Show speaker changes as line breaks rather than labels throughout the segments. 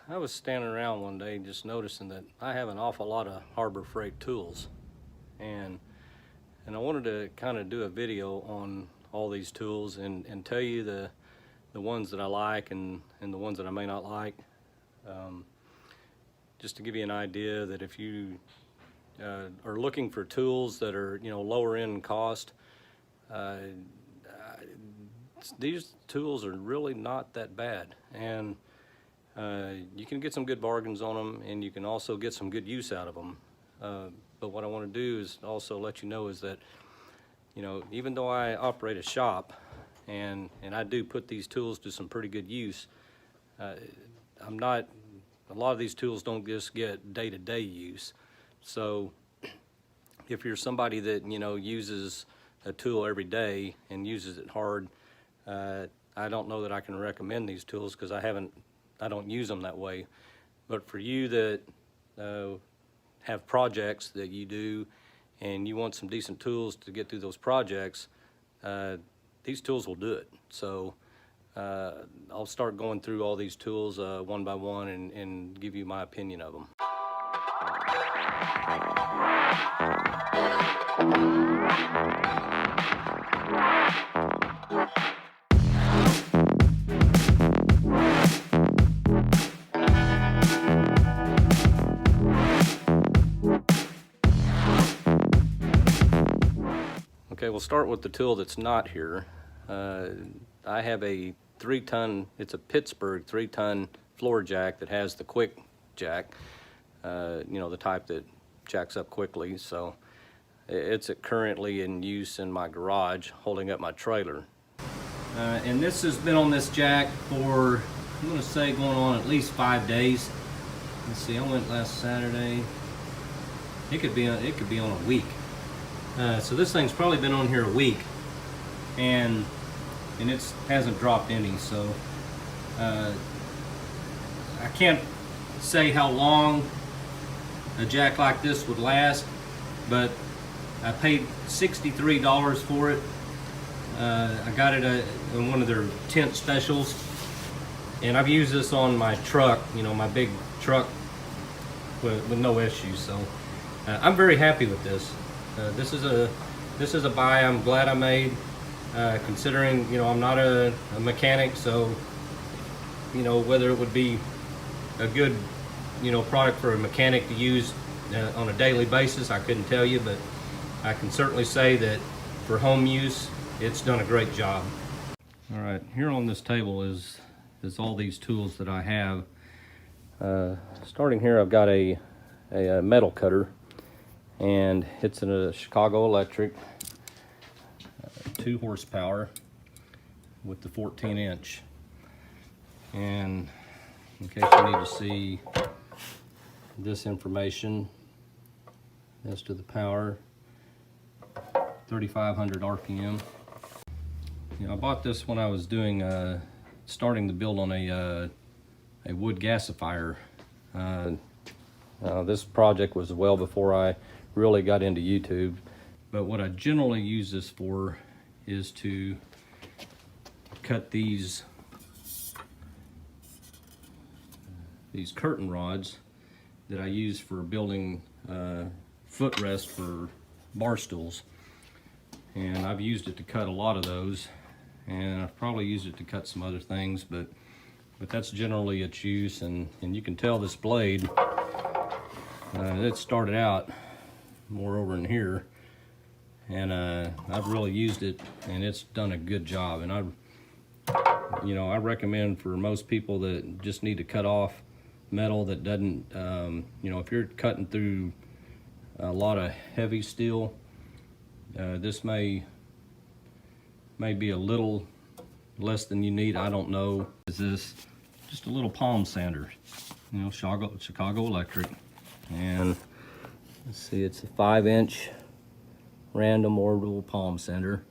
I was standing around one day just noticing that I have an awful lot of Harbor Freight tools, and I wanted to kind of do a video on all these tools and tell you the ones that I like and the ones that I may not like, just to give you an idea that if you are looking for tools that are lower in cost, these tools are really not that bad, and you can get some good bargains on them, and you can also get some good use out of them. But what I want to do is also let you know is that even though I operate a shop and I do put these tools to some pretty good use, a lot of these tools don't just get day-to-day use. So if you're somebody that uses a tool every day and uses it hard, I don't know that I can recommend these tools because I don't use them that way. But for you that have projects that you do and you want some decent tools to get through those projects, these tools will do it. So I'll start going through all these tools one by one and give you my opinion of them. Okay, we'll start with the tool that's not here. I have a 3-ton, it's a Pittsburgh 3-ton floor jack that has the quick jack, the type that jacks up quickly. So it's currently in use in my garage holding up my trailer. And this has been on this jack for, I'm going to say, going on at least 5 days. Let's see, I went last Saturday. It could be on a week. So this thing's probably been on here a week, and it hasn't dropped any. So I can't say how long a jack like this would last, but I paid $63 for it. I got it in one of their tent specials, and I've used this on my truck, my big truck, with no issues. So I'm very happy with this. This is a buy I'm glad I made, considering I'm not a mechanic, so whether it would be a good product for a mechanic to use on a daily basis, I couldn't tell you, but I can certainly say that for home use it's done a great job. All right, here on this table is all these tools that I have. Starting here, I've got a metal cutter, and it's in a Chicago Electric, 2 horsepower with the 14-inch. And in case you need to see this information as to the power, 3,500 RPM. I bought this when I was doing starting to build on a wood gasifier. This project was well before I really got into YouTube, but what I generally use this for is to cut these curtain rods that I use for building footrest for bar stools, and I've used it to cut a lot of those, and I've probably used it to cut some other things, but that's generally its use. And you can tell this blade, it started out more over in here, and I've really used it, and it's done a good job. And I recommend for most people that just need to cut off metal that doesn't, if you're cutting through a lot of heavy steel, this may be a little less than you need. I don't know. Is this just a little palm sander? Chicago Electric, and let's see, it's a 5-inch random orbital palm sander.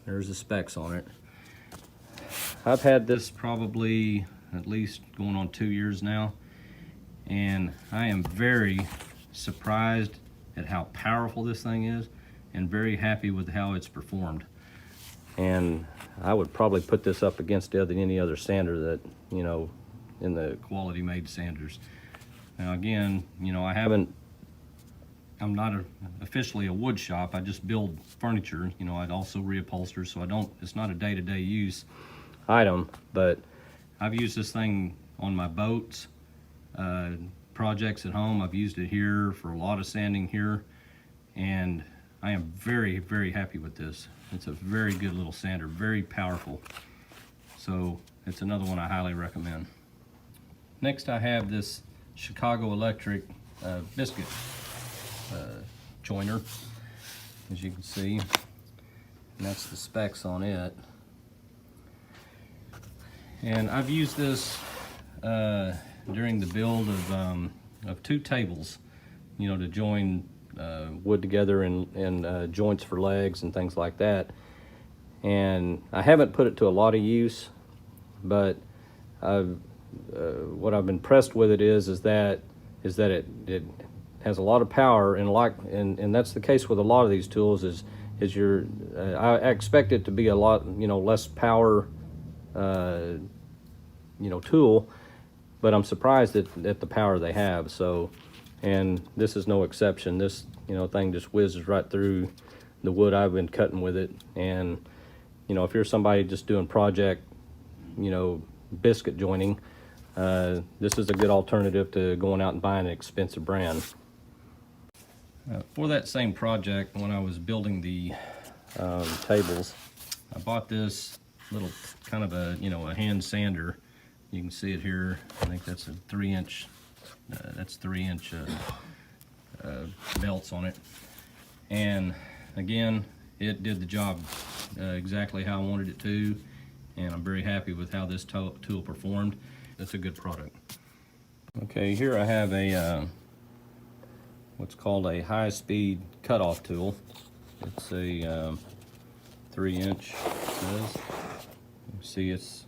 There's the specs on it. I've had this probably at least going on 2 years now, and I am very surprised at how powerful this thing is, and very happy with how it's performed. And I would probably put this up against any other sander that the quality made sanders. Now again, you know, I'm not officially a wood shop. I just build furniture. You know, I'd also reupholster, so it's not a day-to-day use item, but I've used this thing on my boats, projects at home. I've used it here for a lot of sanding here, and I am very, very happy with this. It's a very good little sander, very powerful. So it's another one I highly recommend. Next I have this Chicago Electric Biscuit Joiner, as you can see, and that's the specs on it. And I've used this during the build of 2 tables, you know, to join wood together and joints for legs and things like that. And I haven't put it to a lot of use, but what I've been impressed with it is that it has a lot of power, and that's the case with a lot of these tools. I expect it to be a lot, you know, less power, you know, tool, but I'm surprised at the power they have. So, and this is no exception. This, you know, thing just whizzes right through the wood I've been cutting with it. And, you know, if you're somebody just doing project, you know, biscuit joining, this is a good alternative to going out and buying an expensive brand. For that same project, when I was building the tables, I bought this little kind of a, you know, a hand sander. You can see it here. I think that's a 3-inch. That's 3-inch belts on it. And again, it did the job exactly how I wanted it to, and I'm very happy with how this tool performed. It's a good product. Okay, here I have a what's called a high-speed cutoff tool. It's a 3-inch. You see, it's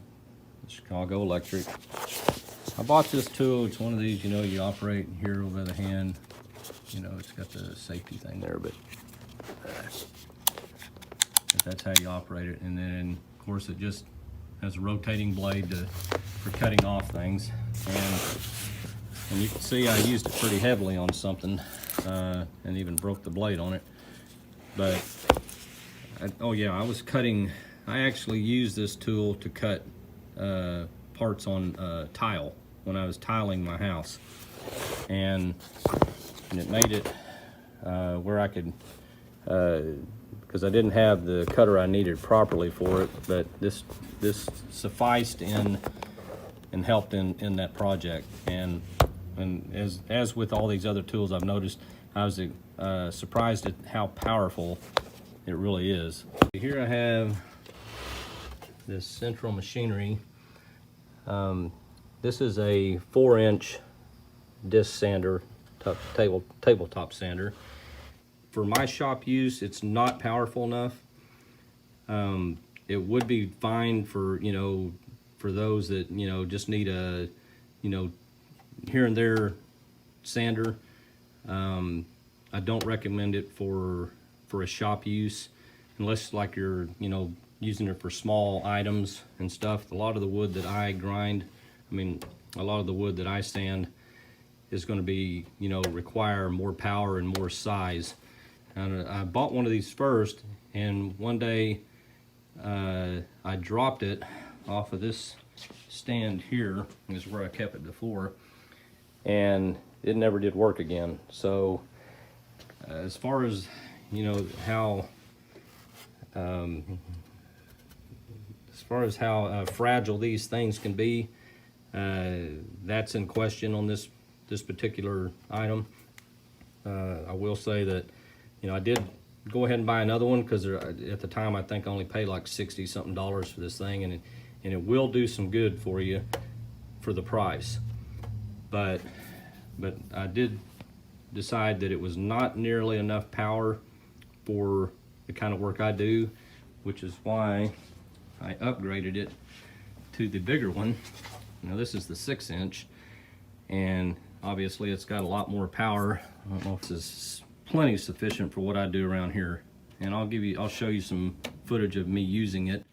Chicago Electric. I bought this tool. It's one of these, you know, you operate here over the hand. You know, it's got the safety thing there, but that's how you operate it. And then, of course, it just has a rotating blade for cutting off things. And you can see I used it pretty heavily on something, and even broke the blade on it. But, oh yeah, I actually used this tool to cut parts on tile when I was tiling my house. And it made it where I could, because I didn't have the cutter I needed properly for it, but this sufficed and helped in that project. And as with all these other tools I've noticed, I was surprised at how powerful it really is. Here I have this Central Machinery. This is a 4-inch disc sander, tabletop sander. For my shop use, it's not powerful enough. It would be fine for, you know, for those that, you know, just need a, you know, here and there sander. I don't recommend it for a shop use unless, like, you're, you know, using it for small items and stuff. A lot of the wood that I grind, a lot of the wood that I sand is going to be, you know, require more power and more size. And I bought one of these first, and one day I dropped it off of this stand here. This is where I kept it before, and it never did work again. So as far as, you know, how fragile these things can be, that's in question on this particular item. I will say that, you know, I did go ahead and buy another one because at the time I think I only paid like $60-something for this thing, and it will do some good for you for the price. But I did decide that it was not nearly enough power for the kind of work I do, which is why I upgraded it to the bigger one. Now this is the 6-inch, and obviously it's got a lot more power. I don't know if this is plenty sufficient for what I do around here, and I'll show you some footage of me using it.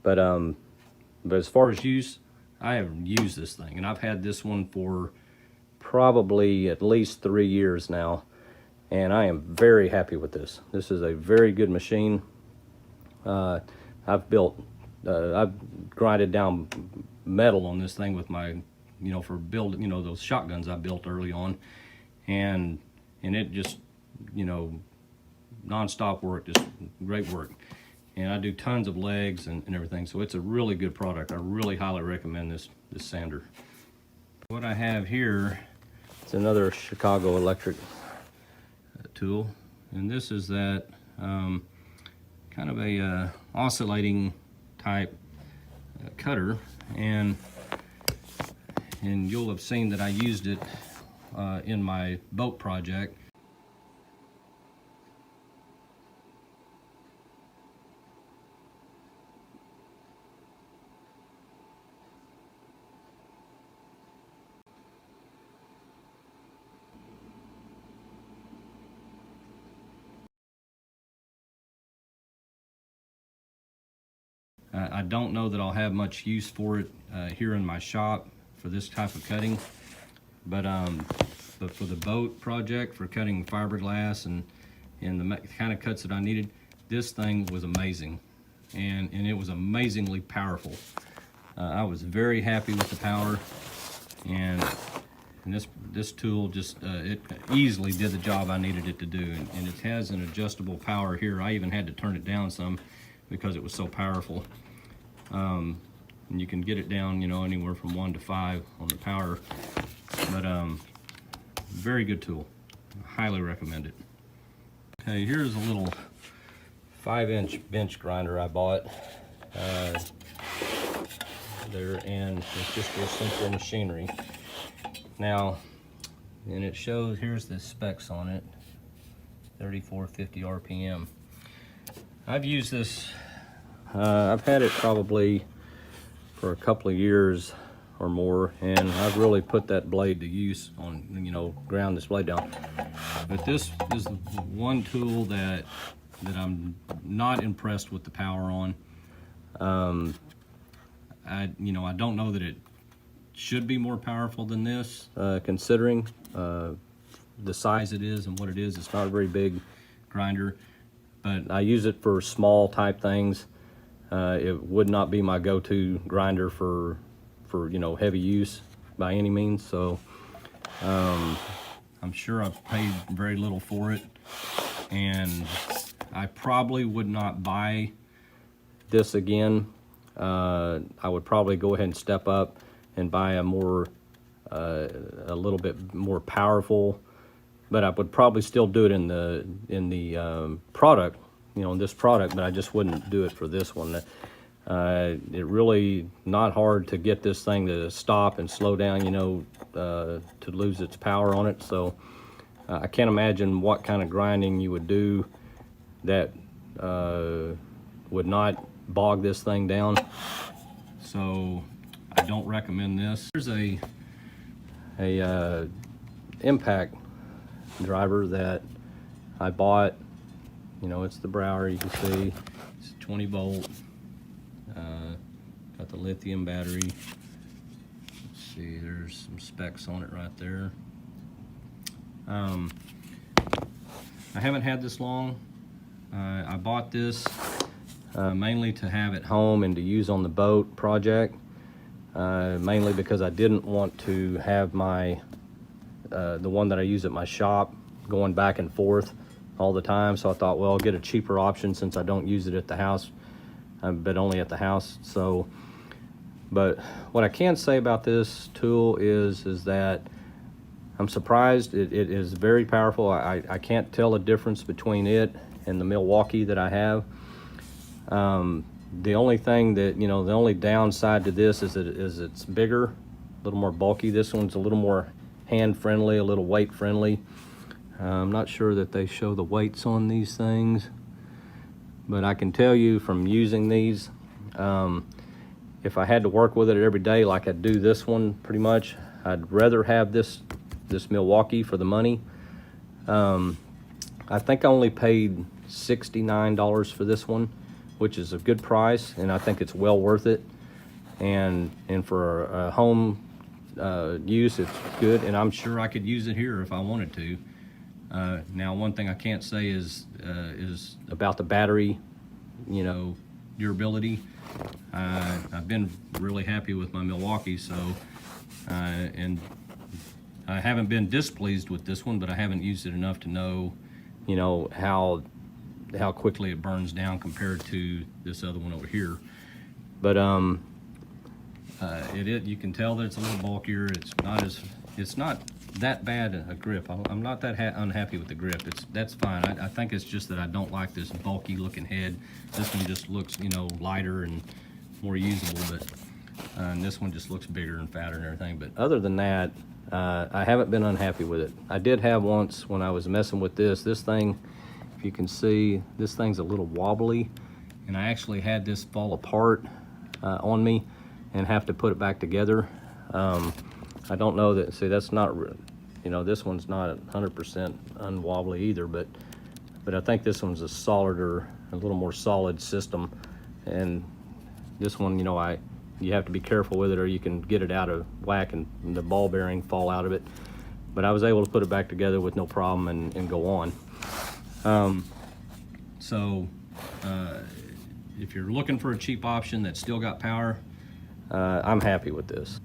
But as far as use, I have used this thing, and I've had this one for probably at least 3 years now, and I am very happy with this. This is a very good machine. I've grinded down metal on this thing with my, for building, those shotguns I built early on, and it just, non-stop work, just great work. And I do tons of legs and everything, so it's a really good product. I really highly recommend this sander. What I have here is another Chicago Electric tool, and this is that kind of a oscillating type cutter, and you'll have seen that I used it in my boat project. I don't know that I'll have much use for it here in my shop for this type of cutting, but for the boat project, for cutting fiberglass and the kind of cuts that I needed, this thing was amazing, and it was amazingly powerful. I was very happy with the power, and this tool just it easily did the job I needed it to do, and it has an adjustable power here. I even had to turn it down some because it was so powerful. And you can get it down, anywhere from 1 to 5 on the power, but very good tool. Highly recommend it. Okay, here's a little 5-inch bench grinder I bought there, and it's just real simple machinery. Now, and it shows, here's the specs on it, 3450 RPM. I've used this, I've had it probably for a couple of years or more, and I've really put that blade to use on, ground this blade down. But this is the one tool that I'm not impressed with the power on. I don't know that it should be more powerful than this, considering the size it is and what it is. It's not a very big grinder, but I use it for small type things. It would not be my go-to grinder for heavy use by any means. So I'm sure I've paid very little for it, and I probably would not buy this again. I would probably go ahead and step up and buy a little bit more powerful, but I would probably still do it in the product, in this product, but I just wouldn't do it for this one. It really not hard to get this thing to stop and slow down, to lose its power on it. So I can't imagine what kind of grinding you would do that would not bog this thing down. So I don't recommend this. Here's a impact driver that I bought. It's the Brower, you can see. It's 20 volt. Got the lithium battery. Let's see, there's some specs on it right there. I haven't had this long. I bought this mainly to have at home and to use on the boat project, mainly because I didn't want to have my the one that I use at my shop going back and forth all the time. So I thought, well, I'll get a cheaper option since I don't use it at the house, but only at the house. So, but what I can say about this tool is that I'm surprised. It is very powerful. I can't tell a difference between it and the Milwaukee that I have. The only thing that, the only downside to this is it's bigger, a little more bulky. This one's a little more hand friendly, a little weight friendly. I'm not sure that they show the weights on these things, but I can tell you from using these, if I had to work with it every day like I do this one pretty much, I'd rather have this Milwaukee for the money. I think I only paid $69 for this one, which is a good price, and I think it's well worth it. And for home use, it's good, and I'm sure I could use it here if I wanted to. Now, one thing I can't say is about the battery, you know, durability. I've been really happy with my Milwaukee, so and I haven't been displeased with this one, but I haven't used it enough to know, you know, how quickly it burns down compared to this other one over here. But you can tell that it's a little bulkier. It's not that bad a grip. I'm not that unhappy with the grip. That's fine. I think it's just that I don't like this bulky looking head. This one just looks, you know, lighter and more usable, but and this one just looks bigger and fatter and everything. But other than that, I haven't been unhappy with it. I did have once when I was messing with this thing, if you can see, this thing's a little wobbly, and I actually had this fall apart on me and have to put it back together. I don't know that, see, that's not, you know, this one's not 100% unwobbly either, but I think this one's a solider, a little more solid system. And this one, you know, you have to be careful with it, or you can get it out of whack and the ball bearing fall out of it. But I was able to put it back together with no problem and go on. If you're looking for a cheap option that's still got power, I'm happy with this.